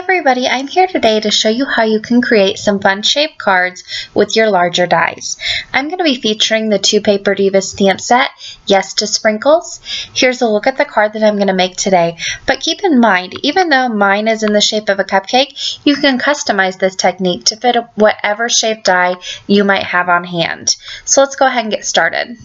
everybody, I'm here today to show you how you can create some fun shaped cards with your larger dies. I'm going to be featuring the 2 Paper Diva stamp set, Yes to Sprinkles. Here's a look at the card that I'm going to make today, but keep in mind, even though mine is in the shape of a cupcake, you can customize this technique to fit whatever shaped die you might have on hand. So let's go ahead and get started.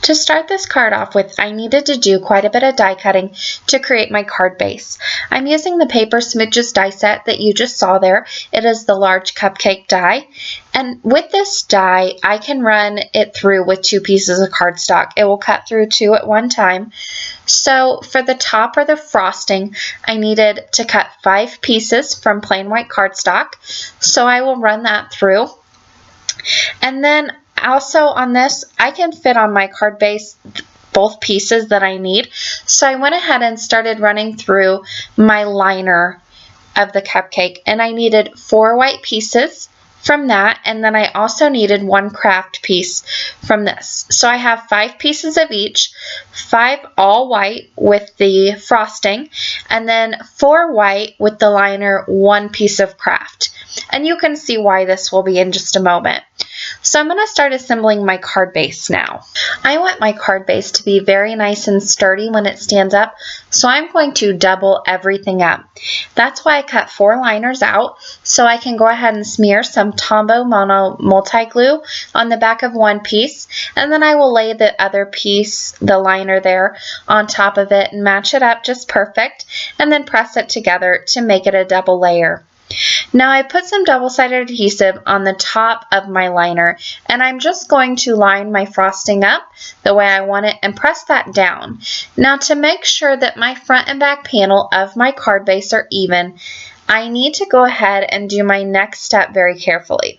To start this card off with, I needed to do quite a bit of die cutting to create my card base. I'm using the Paper Smidges die set that you just saw there. It is the large cupcake die. And with this die, I can run it through with 2 pieces of cardstock. It will cut through 2 at one time. So for the top or the frosting, I needed to cut 5 pieces from plain white cardstock. So I will run that through. And then also on this, I can fit on my card base both pieces that I need. So I went ahead and started running through my liner of the cupcake, and I needed 4 white pieces from that, and then I also needed 1 craft piece from this. So I have 5 pieces of each, 5 all white with the frosting, and then 4 white with the liner, 1 piece of craft. And you can see why this will be in just a moment. So I'm going to start assembling my card base now. I want my card base to be very nice and sturdy when it stands up, so I'm going to double everything up. That's why I cut 4 liners out, so I can go ahead and smear some Tombow Mono multi-glue on the back of 1 piece, and then I will lay the other piece, the liner there, on top of it and match it up just perfect, and then press it together to make it a double layer. Now I put some double-sided adhesive on the top of my liner, and I'm just going to line my frosting up the way I want it and press that down. Now to make sure that my front and back panel of my card base are even, I need to go ahead and do my next step very carefully.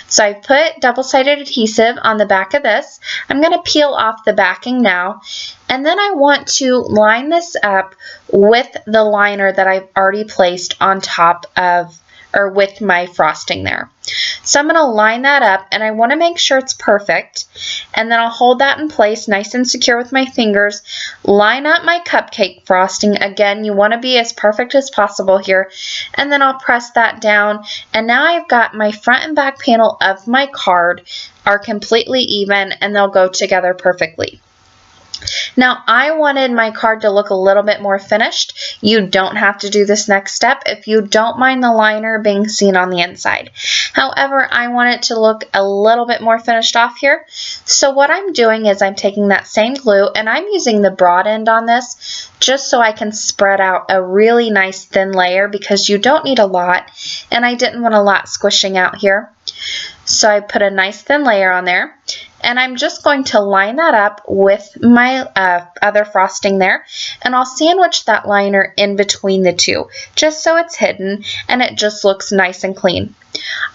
So I put double-sided adhesive on the back of this. I'm going to peel off the backing now, and then I want to line this up with the liner that I've already placed on top of, or with my frosting there. So I'm going to line that up, and I want to make sure it's perfect, and then I'll hold that in place nice and secure with my fingers, line up my cupcake frosting. Again, you want to be as perfect as possible here, and then I'll press that down, and now I've got my front and back panel of my card are completely even, and they'll go together perfectly. Now I wanted my card to look a little bit more finished. You don't have to do this next step if you don't mind the liner being seen on the inside. However, I want it to look a little bit more finished off here. So what I'm doing is I'm taking that same glue, and I'm using the broad end on this just so I can spread out a really nice thin layer, because you don't need a lot, and I didn't want a lot squishing out here. So I put a nice thin layer on there, and I'm just going to line that up with my other frosting there, and I'll sandwich that liner in between the two just so it's hidden and it just looks nice and clean.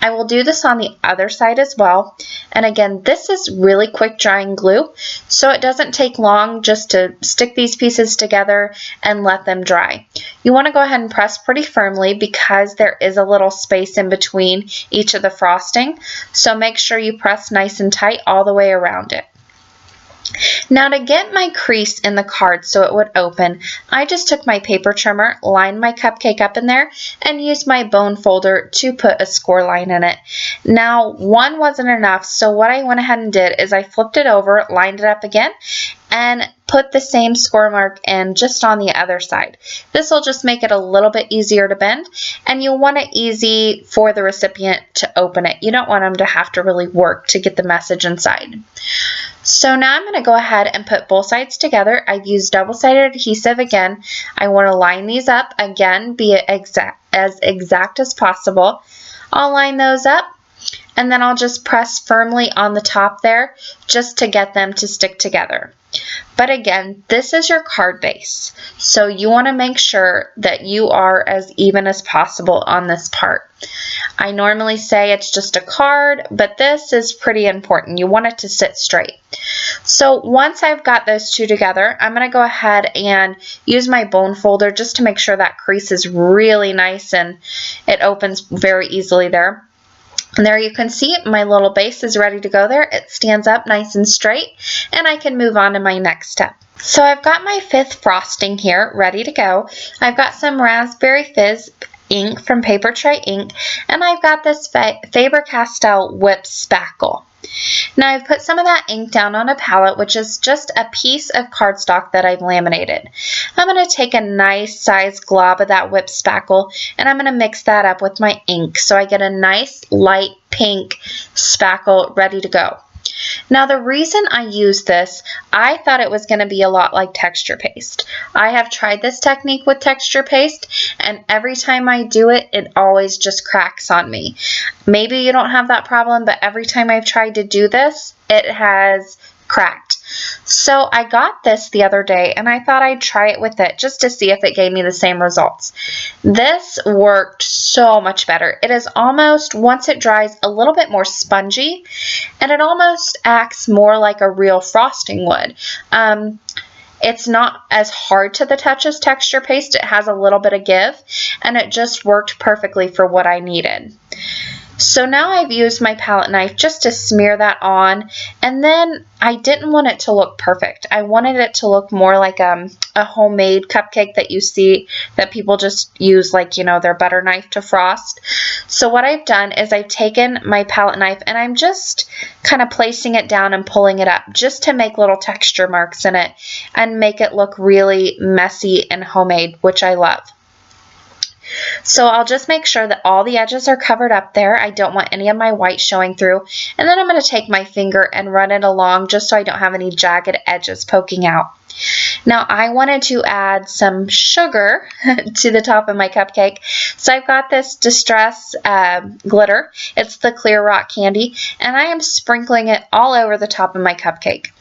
I will do this on the other side as well, and again, this is really quick drying glue, so it doesn't take long just to stick these pieces together and let them dry. You want to go ahead and press pretty firmly because there is a little space in between each of the frosting, so make sure you press nice and tight all the way around it. Now to get my crease in the card so it would open, I just took my paper trimmer, lined my cupcake up in there, and used my bone folder to put a score line in it. Now 1 wasn't enough, so what I went ahead and did is I flipped it over, lined it up again, and put the same score mark in just on the other side. This will just make it a little bit easier to bend, and you'll want it easy for the recipient to open it. You don't want them to have to really work to get the message inside. So now I'm going to go ahead and put both sides together. I've used double-sided adhesive again. I want to line these up again, be as exact as possible. I'll line those up, and then I'll just press firmly on the top there just to get them to stick together. But again, this is your card base, so you want to make sure that you are as even as possible on this part. I normally say it's just a card, but this is pretty important. You want it to sit straight. So once I've got those two together, I'm going to go ahead and use my bone folder just to make sure that crease is really nice and it opens very easily there. And there you can see my little base is ready to go there. It stands up nice and straight, and I can move on to my next step. So I've got my 5th frosting here ready to go. I've got some raspberry fizz ink from Paper Tray Ink, and I've got this Faber-Castell whip spackle. Now I've put some of that ink down on a palette, which is just a piece of cardstock that I've laminated. I'm going to take a nice sized glob of that whip spackle, and I'm going to mix that up with my ink so I get a nice light pink spackle ready to go. Now the reason I use this, I thought it was going to be a lot like texture paste. I have tried this technique with texture paste, and every time I do it, it always just cracks on me. Maybe you don't have that problem, but every time I've tried to do this, it has cracked. So I got this the other day, and I thought I'd try it with it just to see if it gave me the same results. This worked so much better. It is almost, once it dries, a little bit more spongy, and it almost acts more like a real frosting would. It's not as hard to the touch as texture paste. It has a little bit of give, and it just worked perfectly for what I needed. So now I've used my palette knife just to smear that on, and then I didn't want it to look perfect. I wanted it to look more like a homemade cupcake that you see that people just use, like, you know, their butter knife to frost. So what I've done is I've taken my palette knife and I'm just kind of placing it down and pulling it up just to make little texture marks in it and make it look really messy and homemade, which I love. So I'll just make sure that all the edges are covered up there. I don't want any of my white showing through. And then I'm going to take my finger and run it along just so I don't have any jagged edges poking out. Now I wanted to add some sugar to the top of my cupcake. So I've got this Distress glitter. It's the clear rock candy, and I am sprinkling it all over the top of my cupcake.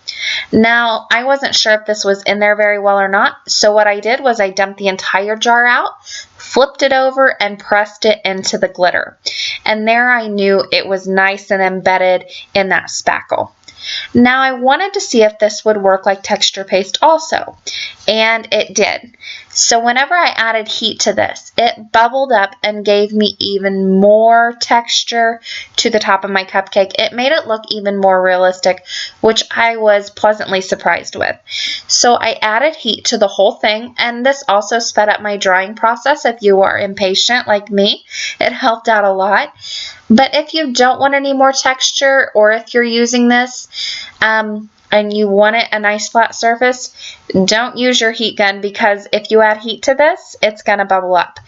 Now, I wasn't sure if this was in there very well or not, so what I did was I dumped the entire jar out, flipped it over, and pressed it into the glitter. And there I knew it was nice and embedded in that spackle. Now I wanted to see if this would work like texture paste also, and it did. So whenever I added heat to this, it bubbled up and gave me even more texture to the top of my cupcake. It made it look even more realistic, which I was pleasantly surprised with. So I added heat to the whole thing, and this also sped up my drying process. If you are impatient like me, it helped out a lot. But if you don't want any more texture, or if you're using this and you want it a nice flat surface, don't use your heat gun, because if you add heat to this, it's going to bubble up.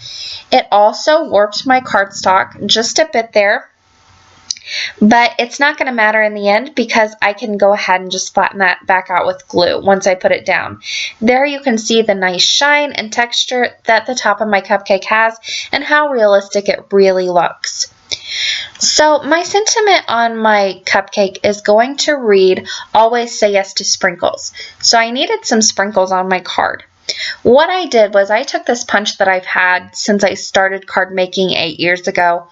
It also warped my cardstock just a bit there, but it's not going to matter in the end because I can go ahead and just flatten that back out with glue once I put it down. There you can see the nice shine and texture that the top of my cupcake has and how realistic it really looks. So my sentiment on my cupcake is going to read, always say yes to sprinkles. So I needed some sprinkles on my card. What I did was I took this punch that I've had since I started card making 8 years ago,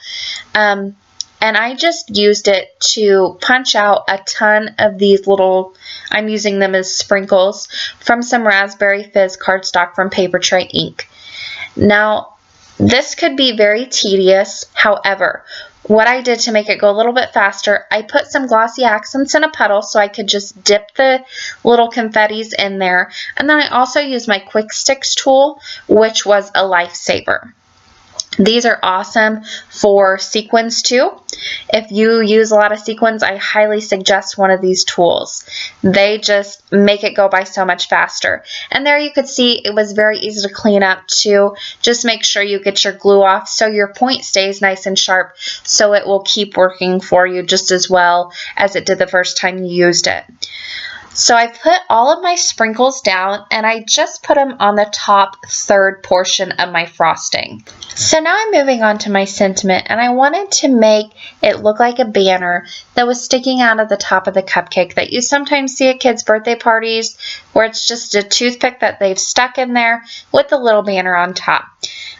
and I just used it to punch out a ton of these little, I'm using them as sprinkles, from some Raspberry Fizz cardstock from Paper Tray Ink. Now, this could be very tedious. However, what I did to make it go a little bit faster, I put some glossy accents in a puddle so I could just dip the little confettis in there. And then I also used my Quick Sticks tool, which was a lifesaver. These are awesome for sequins too. If you use a lot of sequins, I highly suggest one of these tools. They just make it go by so much faster. And there you could see it was very easy to clean up too. Just make sure you get your glue off so your point stays nice and sharp, so it will keep working for you just as well as it did the first time you used it. So I put all of my sprinkles down, and I just put them on the top third portion of my frosting. So now I'm moving on to my sentiment, and I wanted to make it look like a banner that was sticking out of the top of the cupcake that you sometimes see at kids' birthday parties, where it's just a toothpick that they've stuck in there with a little banner on top.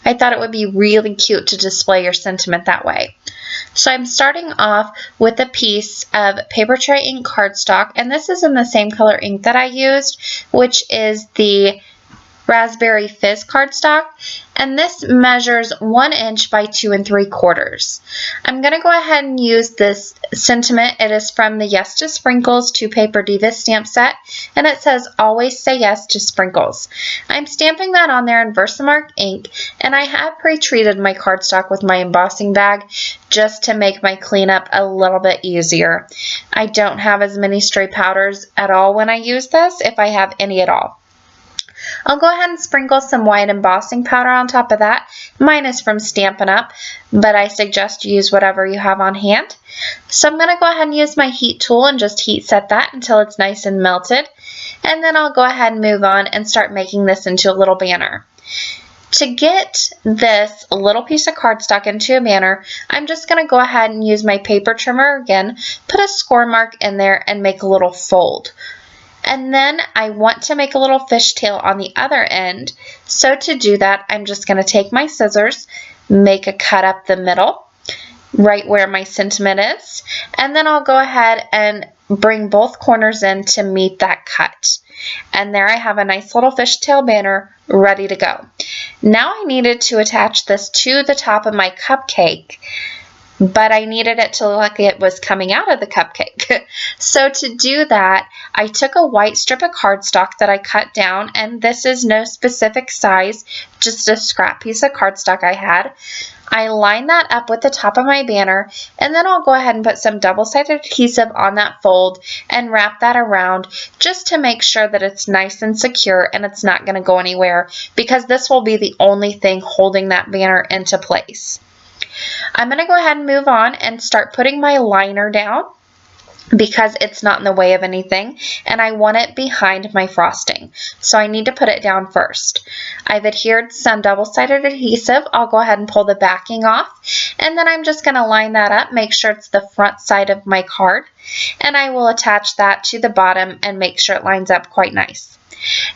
I thought it would be really cute to display your sentiment that way. So I'm starting off with a piece of Paper Tray Ink cardstock, and this is in the same color ink that I used, which is the Raspberry Fizz cardstock, and this measures 1 inch by 2 3/4. I'm going to go ahead and use this sentiment. It is from the Yes to Sprinkles 2 Paper Divas stamp set, and it says, "Always say yes to sprinkles." I'm stamping that on there in Versamark ink, and I have pre-treated my cardstock with my embossing bag just to make my cleanup a little bit easier. I don't have as many stray powders at all when I use this, if I have any at all. I'll go ahead and sprinkle some white embossing powder on top of that. Mine is from Stampin' Up, but I suggest you use whatever you have on hand. So I'm going to go ahead and use my heat tool and just heat set that until it's nice and melted. And then I'll go ahead and move on and start making this into a little banner. To get this little piece of cardstock into a banner, I'm just going to go ahead and use my paper trimmer again, put a score mark in there, and make a little fold. And then I want to make a little fishtail on the other end. So to do that, I'm just going to take my scissors, make a cut up the middle, right where my sentiment is, and then I'll go ahead and bring both corners in to meet that cut. And there I have a nice little fishtail banner ready to go. Now I needed to attach this to the top of my cupcake, but I needed it to look like it was coming out of the cupcake. So to do that, I took a white strip of cardstock that I cut down, and this is no specific size, just a scrap piece of cardstock I had. I lined that up with the top of my banner, and then I'll go ahead and put some double-sided adhesive on that fold and wrap that around just to make sure that it's nice and secure and it's not going to go anywhere, because this will be the only thing holding that banner into place. I'm going to go ahead and move on and start putting my liner down because it's not in the way of anything, and I want it behind my frosting. So I need to put it down first. I've adhered some double-sided adhesive. I'll go ahead and pull the backing off, and then I'm just going to line that up, make sure it's the front side of my card, and I will attach that to the bottom and make sure it lines up quite nice.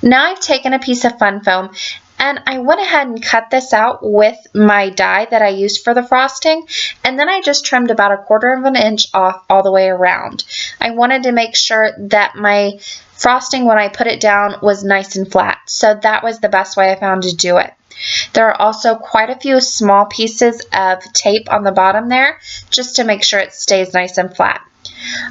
Now I've taken a piece of fun foam, and I went ahead and cut this out with my die that I used for the frosting, and then I just trimmed about 1/4 of an inch off all the way around. I wanted to make sure that my frosting, when I put it down, was nice and flat, so that was the best way I found to do it. There are also quite a few small pieces of tape on the bottom there, just to make sure it stays nice and flat.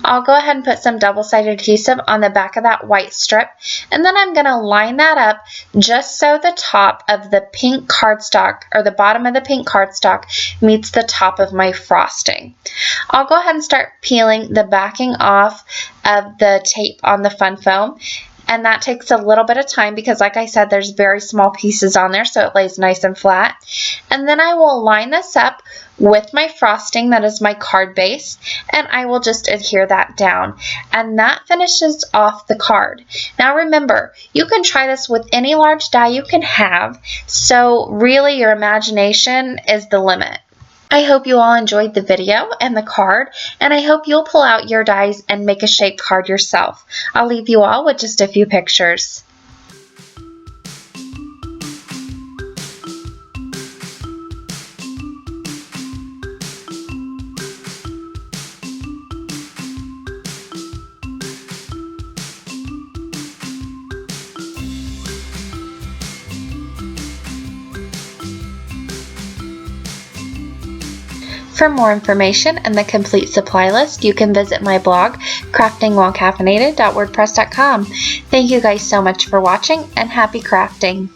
I'll go ahead and put some double-sided adhesive on the back of that white strip, and then I'm going to line that up just so the top of the pink cardstock, or the bottom of the pink cardstock, meets the top of my frosting. I'll go ahead and start peeling the backing off of the tape on the fun foam, and that takes a little bit of time because, like I said, there's very small pieces on there, so it lays nice and flat. And then I will line this up with my frosting, that is my card base, and I will just adhere that down. And that finishes off the card. Now remember, you can try this with any large die you can have, so really your imagination is the limit. I hope you all enjoyed the video and the card, and I hope you'll pull out your dies and make a shape card yourself. I'll leave you all with just a few pictures. For more information and the complete supply list, you can visit my blog, craftingwhilecaffeinated.wordpress.com. Thank you guys so much for watching, and happy crafting!